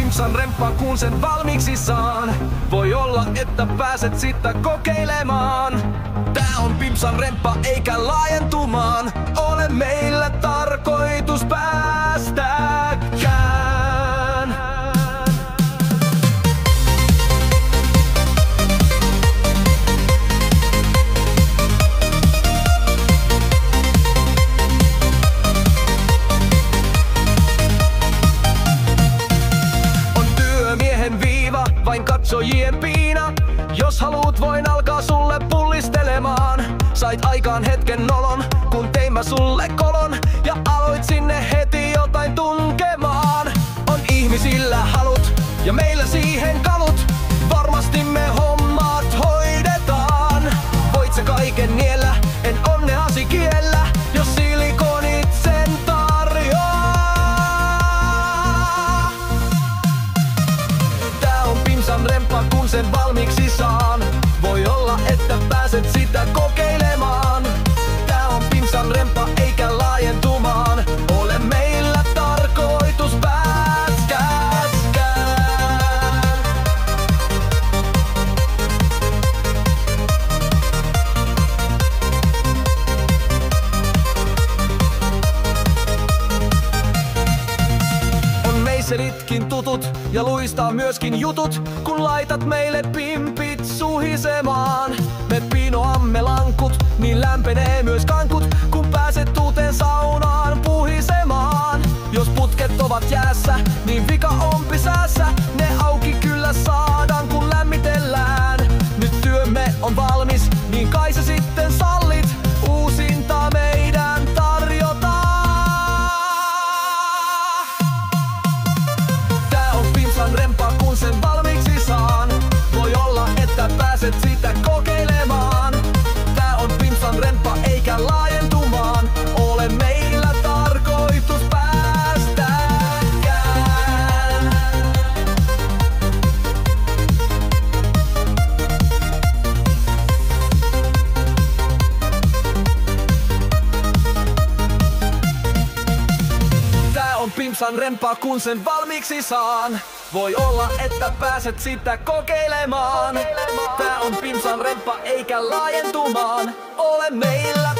Pimpsan remppa, kun sen valmiiksi saan. Voi olla, että pääset sitä kokeilemaan. Tää on Pimpsan remppa eikä laajentumaan. Ole meillä tarkoitus päästäkään. Vain katsojien piina. Jos haluut, voin alkaa sulle pullistelemaan. Sait aikaan hetken nolon, kun tein mä sulle kolon. Ja aloit sinne heti jotain tunkemaan. On ihmisillä halut ja meillä siihen kalut. Varmasti me hommat hoidetaan. Voit sä kaiken niellä, en onneasi kiellä. Jos silikonit sen tarjoaa. Pimpsan remppa, kun sen valmiiksi saan. Voi olla, että pääset sitä kokeilemaan. Tää on Pimpsan remppa eikä laajentumaan. Ole meillä tarkoitus päästäkään. On meiselitkin tutut ja luistaa myöskin jutut, kun laitat meille pimpit suhisemaan. Me pinoamme lankut, niin lämpenee myös kankut, kun pääset uuteen saunaan puhisemaan. Jos putket ovat jäässä, niin vika on pisäässä. Ne auki kyllä saadaan, kun lämmitellään. Nyt työmme on valmis, niin kai sä sitten sallit. Uusinta meidän tarjotaan. Remppa, kun sen valmiiksi saan. Voi olla, että pääset sitä kokeilemaan. Tää on Pimpsan remppa eikä laajentumaan. Ole meillä tarkoitus päästäkään. Tää on Pimpsan remppa, kun sen valmiiksi saan. Voi olla, että pääset sitä kokeilemaan. Tää on Pimpsan remppa eikä laajentumaan. Ole meillä